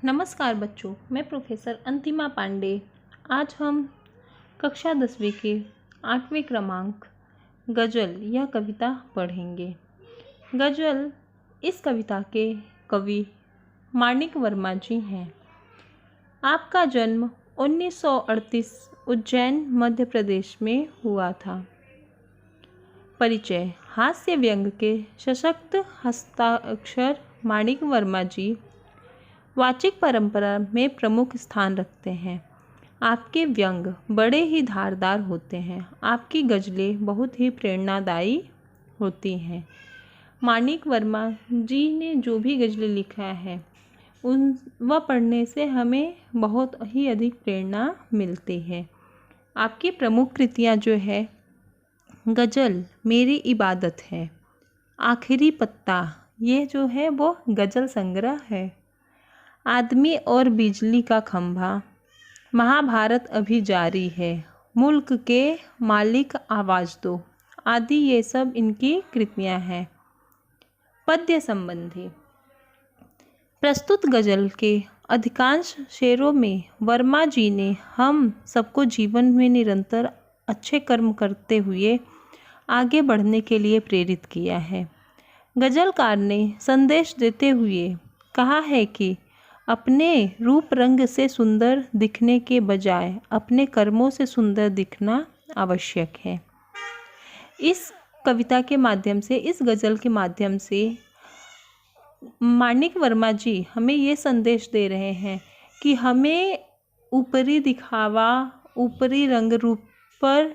नमस्कार बच्चों, मैं प्रोफेसर अंतिमा पांडे। आज हम कक्षा 10वीं के 8वें क्रमांक गज़ल यह कविता पढ़ेंगे। गज़ल इस कविता के कवि माणिक वर्मा जी हैं। आपका जन्म 1938 उज्जैन मध्य प्रदेश में हुआ था। परिचय। हास्य व्यंग के सशक्त हस्ताक्षर माणिक वर्मा जी वाचिक परंपरा में प्रमुख स्थान रखते हैं। आपके व्यंग बड़े ही धारदार होते हैं। आपकी गज़लें बहुत ही प्रेरणादायी होती हैं। माणिक वर्मा जी ने जो भी गज़लें लिखा है वह पढ़ने से हमें बहुत ही अधिक प्रेरणा मिलती है। आपकी प्रमुख कृतियाँ जो है, गज़ल मेरी इबादत है, आखिरी पत्ता, ये जो है वो गज़ल संग्रह है, आदमी और बिजली का खंभा, महाभारत अभी जारी है, मुल्क के मालिक आवाज़ दो, आदि ये सब इनकी कृतियाँ हैं। पद्य संबंधी। प्रस्तुत गज़ल के अधिकांश शेरों में वर्मा जी ने हम सबको जीवन में निरंतर अच्छे कर्म करते हुए आगे बढ़ने के लिए प्रेरित किया है। गज़लकार ने संदेश देते हुए कहा है कि अपने रूप रंग से सुंदर दिखने के बजाय अपने कर्मों से सुंदर दिखना आवश्यक है। इस कविता के माध्यम से, इस गज़ल के माध्यम से माणिक वर्मा जी हमें ये संदेश दे रहे हैं कि हमें ऊपरी दिखावा, ऊपरी रंग रूप पर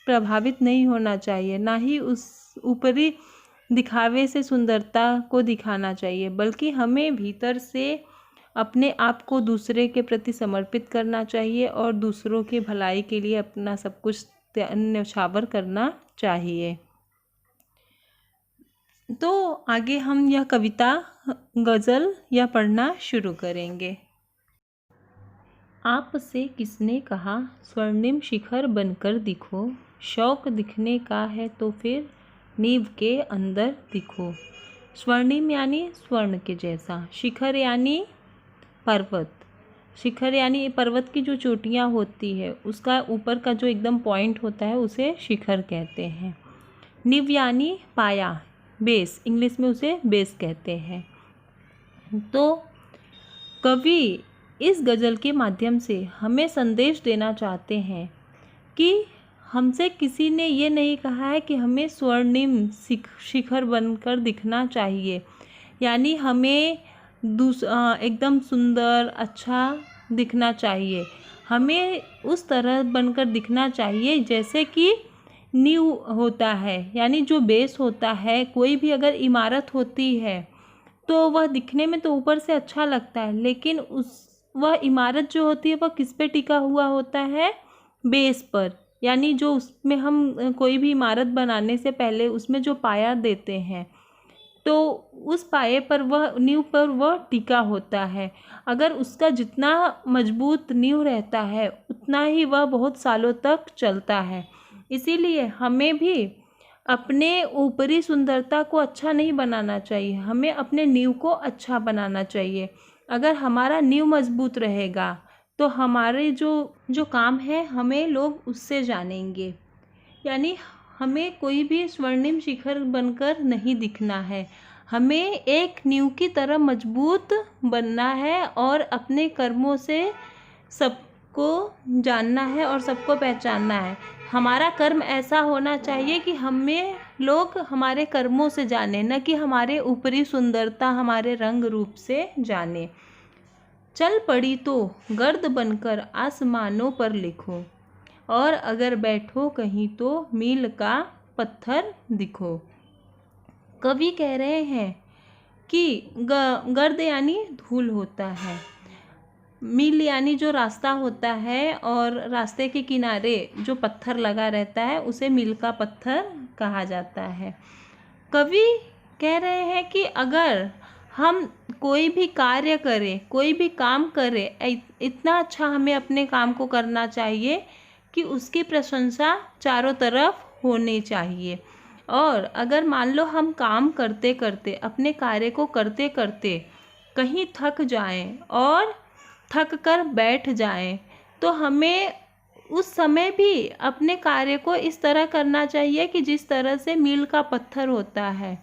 प्रभावित नहीं होना चाहिए, ना ही उस ऊपरी दिखावे से सुंदरता को दिखाना चाहिए, बल्कि हमें भीतर से अपने आप को दूसरे के प्रति समर्पित करना चाहिए और दूसरों की भलाई के लिए अपना सब कुछ न्यौछावर करना चाहिए। तो आगे हम यह कविता गज़ल या पढ़ना शुरू करेंगे। आपसे किसने कहा स्वर्णिम शिखर बनकर दिखो, शौक दिखने का है तो फिर नींव के अंदर दिखो। स्वर्णिम यानी स्वर्ण के जैसा, शिखर यानी पर्वत, शिखर यानी पर्वत की जो चोटियाँ होती है उसका ऊपर का जो एकदम पॉइंट होता है उसे शिखर कहते हैं। नींव यानी पाया, बेस, इंग्लिश में उसे बेस कहते हैं। तो कवि इस गज़ल के माध्यम से हमें संदेश देना चाहते हैं कि हमसे किसी ने ये नहीं कहा है कि हमें स्वर्णिम शिखर बनकर दिखना चाहिए, यानी हमें एकदम सुंदर अच्छा दिखना चाहिए। हमें उस तरह बनकर दिखना चाहिए जैसे कि नींव होता है, यानी जो बेस होता है। कोई भी अगर इमारत होती है तो वह दिखने में तो ऊपर से अच्छा लगता है, लेकिन वह इमारत जो होती है वह किस पे टिका हुआ होता है? बेस पर, यानी जो उसमें हम कोई भी इमारत बनाने से पहले उसमें जो पाया देते हैं तो उस पाए पर, वह नींव पर वह टिका होता है। अगर उसका जितना मजबूत नींव रहता है उतना ही वह बहुत सालों तक चलता है। इसीलिए हमें भी अपने ऊपरी सुंदरता को अच्छा नहीं बनाना चाहिए, हमें अपने नींव को अच्छा बनाना चाहिए। अगर हमारा नींव मजबूत रहेगा तो हमारे जो काम है हमें लोग उससे जानेंगे। यानी हमें कोई भी स्वर्णिम शिखर बनकर नहीं दिखना है, हमें एक नींव की तरह मजबूत बनना है और अपने कर्मों से सबको जानना है और सबको पहचानना है। हमारा कर्म ऐसा होना चाहिए कि हमें लोग हमारे कर्मों से जाने, न कि हमारे ऊपरी सुंदरता, हमारे रंग रूप से जाने। चल पड़ी तो गर्द बनकर आसमानों पर लिखो, और अगर बैठो कहीं तो मील का पत्थर दिखो। कवि कह रहे हैं कि गर्द यानी धूल होता है, मील यानी जो रास्ता होता है, और रास्ते के किनारे जो पत्थर लगा रहता है उसे मील का पत्थर कहा जाता है। कवि कह रहे हैं कि अगर हम कोई भी कार्य करें, कोई भी काम करें, इतना अच्छा हमें अपने काम को करना चाहिए कि उसकी प्रशंसा चारों तरफ होनी चाहिए। और अगर मान लो हम काम करते करते, अपने कार्य को करते करते कहीं थक जाएं और थक कर बैठ जाएं तो हमें उस समय भी अपने कार्य को इस तरह करना चाहिए कि जिस तरह से मील का पत्थर होता है।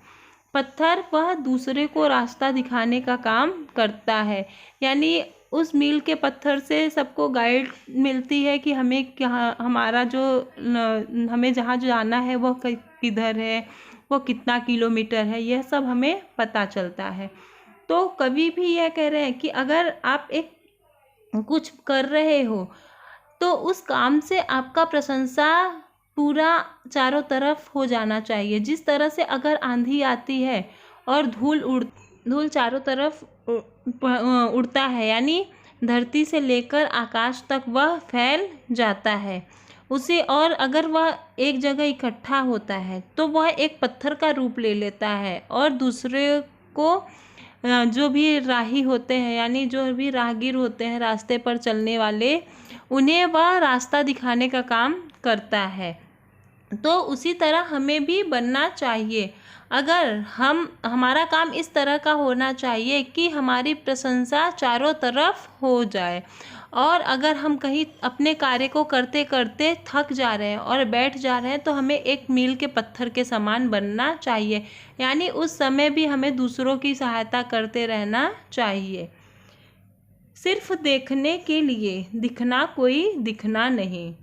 पत्थर वह दूसरे को रास्ता दिखाने का काम करता है, यानी उस मील के पत्थर से सबको गाइड मिलती है कि हमें क्या, हमारा जो हमें जहाँ जाना है वह किधर है, वो कितना किलोमीटर है, यह सब हमें पता चलता है। तो कवि भी यह कह रहे हैं कि अगर आप एक कुछ कर रहे हो तो उस काम से आपका प्रशंसा पूरा चारों तरफ हो जाना चाहिए। जिस तरह से अगर आंधी आती है और धूल चारों तरफ उड़ता है, यानी धरती से लेकर आकाश तक वह फैल जाता है उसे, और अगर वह एक जगह इकट्ठा होता है तो वह एक पत्थर का रूप ले लेता है और दूसरे को जो भी राही होते हैं, यानी जो भी राहगीर होते हैं रास्ते पर चलने वाले, उन्हें वह रास्ता दिखाने का काम करता है। तो उसी तरह हमें भी बनना चाहिए। अगर हमारा काम इस तरह का होना चाहिए कि हमारी प्रशंसा चारों तरफ हो जाए, और अगर हम कहीं अपने कार्य को करते करते थक जा रहे हैं और बैठ जा रहे हैं तो हमें एक मील के पत्थर के समान बनना चाहिए, यानी उस समय भी हमें दूसरों की सहायता करते रहना चाहिए। सिर्फ देखने के लिए दिखना कोई दिखना नहीं।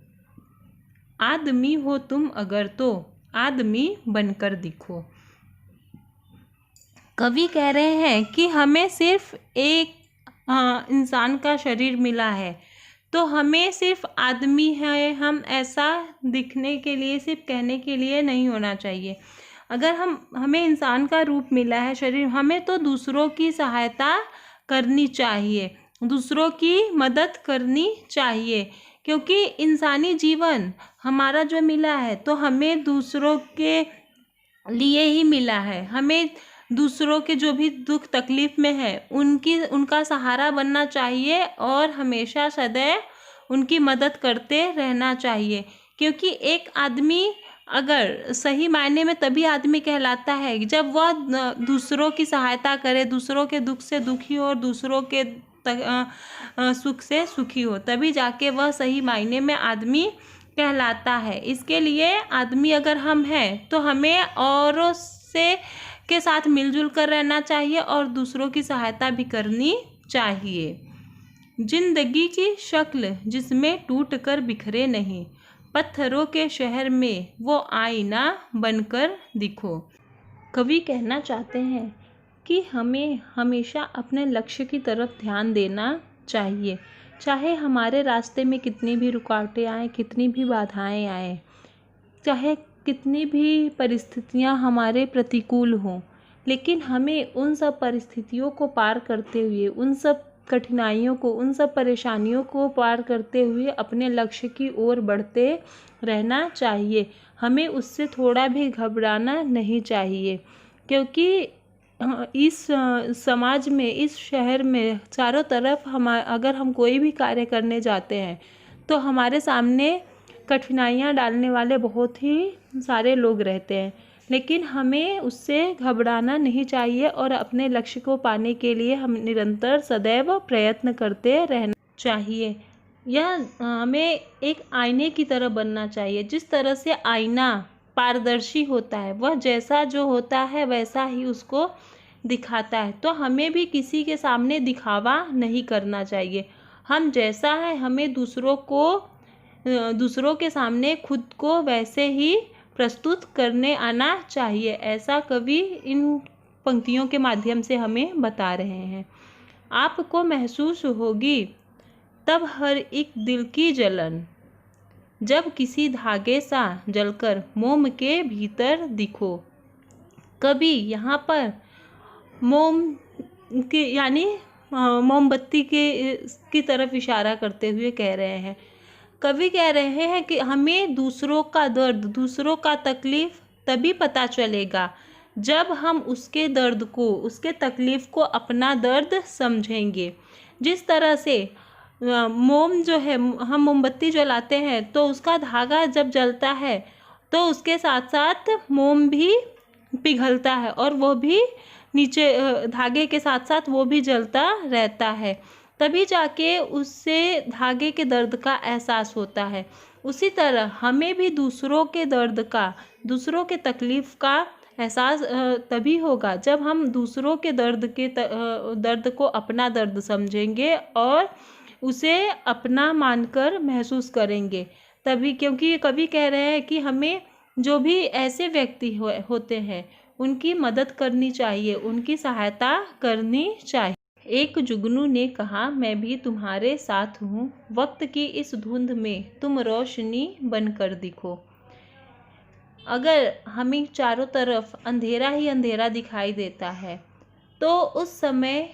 आदमी हो तुम अगर तो आदमी बनकर दिखो। कवि कह रहे हैं कि हमें सिर्फ एक इंसान का शरीर मिला है तो हमें सिर्फ आदमी है हम ऐसा दिखने के लिए, सिर्फ कहने के लिए नहीं होना चाहिए। अगर हमें इंसान का रूप मिला है, शरीर, हमें तो दूसरों की सहायता करनी चाहिए, दूसरों की मदद करनी चाहिए, क्योंकि इंसानी जीवन हमारा जो मिला है तो हमें दूसरों के लिए ही मिला है। हमें दूसरों के जो भी दुख तकलीफ में है उनका सहारा बनना चाहिए और हमेशा सदैव उनकी मदद करते रहना चाहिए, क्योंकि एक आदमी अगर सही मायने में तभी आदमी कहलाता है जब वह दूसरों की सहायता करे, दूसरों के दुख से दुखी हो और दूसरों के सुख से सुखी हो, तभी जाके वह सही मायने में आदमी कहलाता है। इसके लिए आदमी अगर हम हैं तो हमें औरों से के साथ मिलजुल कर रहना चाहिए और दूसरों की सहायता भी करनी चाहिए। जिंदगी की शक्ल जिसमें टूट कर बिखरे नहीं, पत्थरों के शहर में वो आईना बनकर दिखो। कवि कहना चाहते हैं कि हमें हमेशा अपने लक्ष्य की तरफ ध्यान देना चाहिए, चाहे हमारे रास्ते में कितनी भी रुकावटें आए, कितनी भी बाधाएं आए, चाहे कितनी भी परिस्थितियां हमारे प्रतिकूल हों, लेकिन हमें उन सब परिस्थितियों को पार करते हुए, उन सब कठिनाइयों को, उन सब परेशानियों को पार करते हुए अपने लक्ष्य की ओर बढ़ते रहना चाहिए। हमें उससे थोड़ा भी घबराना नहीं चाहिए, क्योंकि इस समाज में, इस शहर में चारों तरफ अगर हम कोई भी कार्य करने जाते हैं तो हमारे सामने कठिनाइयाँ डालने वाले बहुत ही सारे लोग रहते हैं, लेकिन हमें उससे घबराना नहीं चाहिए और अपने लक्ष्य को पाने के लिए हम निरंतर सदैव प्रयत्न करते रहना चाहिए। यह हमें एक आईने की तरह बनना चाहिए। जिस तरह से आईना पारदर्शी होता है, वह जैसा जो होता है वैसा ही उसको दिखाता है, तो हमें भी किसी के सामने दिखावा नहीं करना चाहिए। हम जैसा है हमें दूसरों के सामने खुद को वैसे ही प्रस्तुत करने आना चाहिए। ऐसा कवि इन पंक्तियों के माध्यम से हमें बता रहे हैं। आपको महसूस होगी तब हर एक दिल की जलन, जब किसी धागे सा जलकर मोम के भीतर दिखो। कवि यहाँ पर मोम के यानी मोमबत्ती की तरफ इशारा करते हुए कह रहे हैं। कवि कह रहे हैं कि हमें दूसरों का दर्द, दूसरों का तकलीफ तभी पता चलेगा जब हम उसके दर्द को, उसके तकलीफ को अपना दर्द समझेंगे। जिस तरह से मोम जो है, हम मोमबत्ती जलाते हैं तो उसका धागा जब जलता है तो उसके साथ साथ मोम भी पिघलता है और वो भी नीचे धागे के साथ साथ वो भी जलता रहता है, तभी जाके उससे धागे के दर्द का एहसास होता है। उसी तरह हमें भी दूसरों के दर्द का, दूसरों के तकलीफ़ का एहसास तभी होगा जब हम दूसरों के दर्द को अपना दर्द समझेंगे और उसे अपना मानकर महसूस करेंगे तभी। क्योंकि कवि कह रहे हैं कि हमें जो भी ऐसे व्यक्ति होते हैं उनकी मदद करनी चाहिए, उनकी सहायता करनी चाहिए। एक जुगनू ने कहा, मैं भी तुम्हारे साथ हूँ, वक्त की इस धुंध में तुम रोशनी बनकर दिखो। अगर हमें चारों तरफ अंधेरा ही अंधेरा दिखाई देता है तो उस समय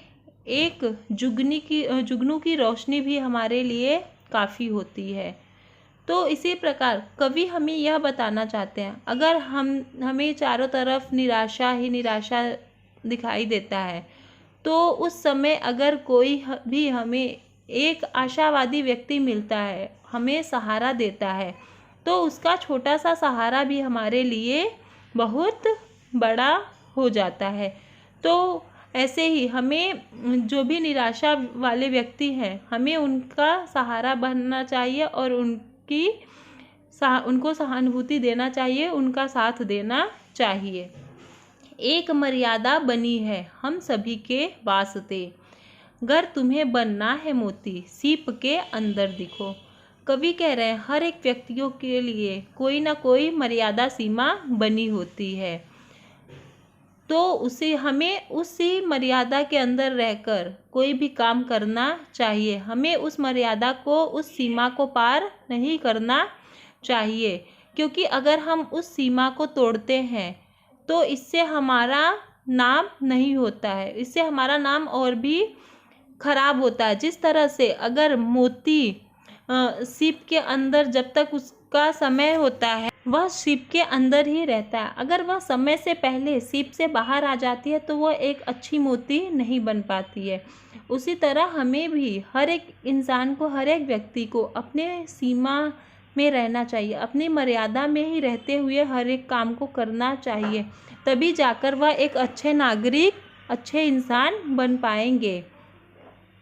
एक जुगनू की रोशनी भी हमारे लिए काफ़ी होती है। तो इसी प्रकार कवि हमें यह बताना चाहते हैं, अगर हमें चारों तरफ निराशा ही निराशा दिखाई देता है तो उस समय अगर कोई भी हमें एक आशावादी व्यक्ति मिलता है, हमें सहारा देता है, तो उसका छोटा सा सहारा भी हमारे लिए बहुत बड़ा हो जाता है। तो ऐसे ही हमें जो भी निराशा वाले व्यक्ति हैं, हमें उनका सहारा बनना चाहिए और उनको सहानुभूति देना चाहिए, उनका साथ देना चाहिए। एक मर्यादा बनी है हम सभी के वास्ते, गर तुम्हें बनना है मोती, सीप के अंदर दिखो। कवि कह रहे हैं हर एक व्यक्तियों के लिए कोई ना कोई मर्यादा सीमा बनी होती है, तो हमें उसी मर्यादा के अंदर रहकर कोई भी काम करना चाहिए। हमें उस मर्यादा को, उस सीमा को पार नहीं करना चाहिए, क्योंकि अगर हम उस सीमा को तोड़ते हैं तो इससे हमारा नाम नहीं होता है, इससे हमारा नाम और भी खराब होता है। जिस तरह से अगर मोती सीप के अंदर जब तक उसका समय होता है वह सीप के अंदर ही रहता है, अगर वह समय से पहले सीप से बाहर आ जाती है तो वह एक अच्छी मोती नहीं बन पाती है। उसी तरह हमें भी हर एक इंसान को, हर एक व्यक्ति को अपने सीमा में रहना चाहिए, अपनी मर्यादा में ही रहते हुए हर एक काम को करना चाहिए, तभी जाकर वह एक अच्छे नागरिक, अच्छे इंसान बन पाएंगे।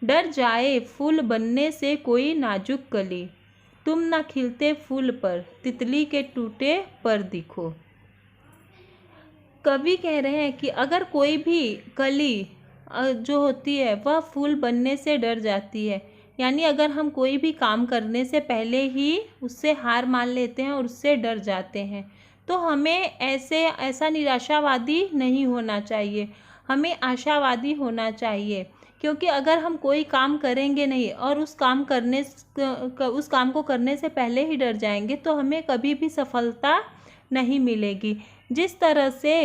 डर जाए फूल बनने से कोई नाजुक कली, तुम ना खिलते फूल पर, तितली के टूटे पर दिखो। कवि कह रहे हैं कि अगर कोई भी कली जो होती है वह फूल बनने से डर जाती है, यानी अगर हम कोई भी काम करने से पहले ही उससे हार मान लेते हैं और उससे डर जाते हैं, तो हमें ऐसा निराशावादी नहीं होना चाहिए, हमें आशावादी होना चाहिए। क्योंकि अगर हम कोई काम करेंगे नहीं और उस काम को करने से पहले ही डर जाएंगे तो हमें कभी भी सफलता नहीं मिलेगी। जिस तरह से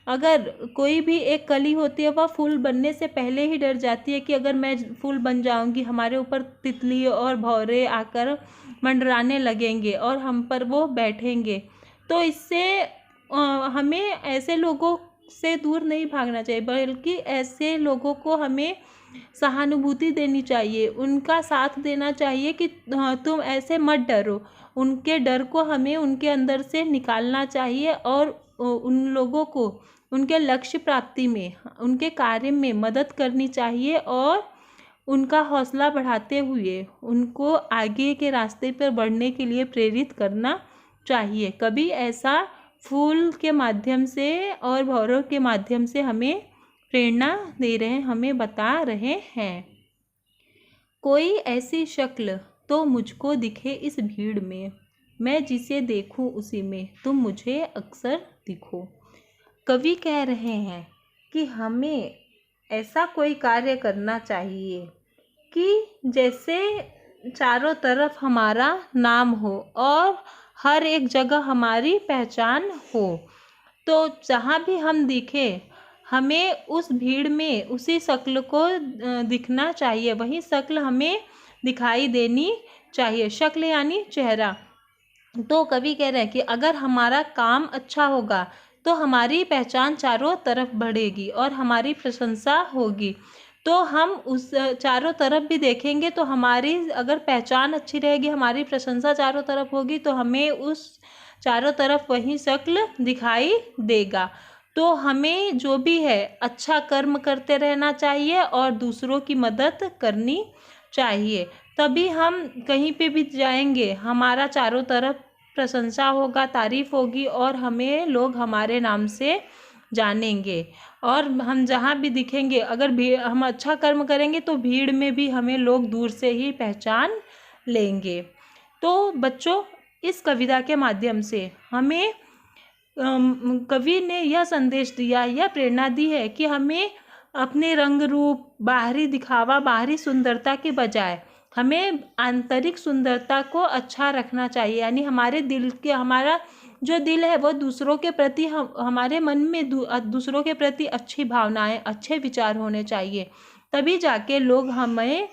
अगर कोई भी एक कली होती है वह फूल बनने से पहले ही डर जाती है कि अगर मैं फूल बन जाऊंगी, हमारे ऊपर तितली और भौरे आकर मंडराने लगेंगे और हम पर वो बैठेंगे, तो इससे हमें ऐसे लोगों से दूर नहीं भागना चाहिए, बल्कि ऐसे लोगों को हमें सहानुभूति देनी चाहिए, उनका साथ देना चाहिए कि तुम ऐसे मत डरो। उनके डर को हमें उनके अंदर से निकालना चाहिए और उन लोगों को उनके लक्ष्य प्राप्ति में, उनके कार्य में मदद करनी चाहिए और उनका हौसला बढ़ाते हुए उनको आगे के रास्ते पर बढ़ने के लिए प्रेरित करना चाहिए। कभी ऐसा फूल के माध्यम से और भौरों के माध्यम से हमें प्रेरणा दे रहे हैं, हमें बता रहे हैं। कोई ऐसी शक्ल तो मुझको दिखे इस भीड़ में, मैं जिसे देखूं उसी में तुम मुझे अक्सर दिखो। कवि कह रहे हैं कि हमें ऐसा कोई कार्य करना चाहिए कि जैसे चारों तरफ हमारा नाम हो और हर एक जगह हमारी पहचान हो, तो जहाँ भी हम दिखें हमें उस भीड़ में उसी शक्ल को दिखना चाहिए, वही शक्ल हमें दिखाई देनी चाहिए। शक्ल यानी चेहरा। तो कवि कह रहे हैं कि अगर हमारा काम अच्छा होगा तो हमारी पहचान चारों तरफ बढ़ेगी और हमारी प्रशंसा होगी। तो हम उस चारों तरफ भी देखेंगे तो हमारी अगर पहचान अच्छी रहेगी, हमारी प्रशंसा चारों तरफ होगी, तो हमें उस चारों तरफ वही शक्ल दिखाई देगा। तो हमें जो भी है अच्छा कर्म करते रहना चाहिए और दूसरों की मदद करनी चाहिए। तभी हम कहीं पे भी जाएंगे हमारा चारों तरफ प्रशंसा होगा, तारीफ होगी और हमें लोग हमारे नाम से जानेंगे। और हम जहाँ भी दिखेंगे, अगर हम अच्छा कर्म करेंगे तो भीड़ में भी हमें लोग दूर से ही पहचान लेंगे। तो बच्चों, इस कविता के माध्यम से हमें कवि ने यह संदेश दिया, यह प्रेरणा दी है कि हमें अपने रंग रूप, बाहरी दिखावा, बाहरी सुंदरता के बजाय हमें आंतरिक सुंदरता को अच्छा रखना चाहिए। यानी हमारे दिल के, हमारा जो दिल है वो दूसरों के प्रति, हमारे मन में दूसरों के प्रति अच्छी भावनाएं, अच्छे विचार होने चाहिए। तभी जाके लोग हमें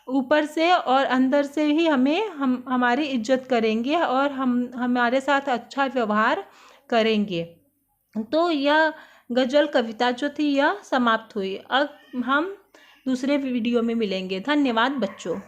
ऊपर से और अंदर से ही हमारी इज्जत करेंगे और हमारे साथ अच्छा व्यवहार करेंगे। तो यह गज़ल कविता जो थी यह समाप्त हुई। अब हम दूसरे वीडियो में मिलेंगे। धन्यवाद बच्चों।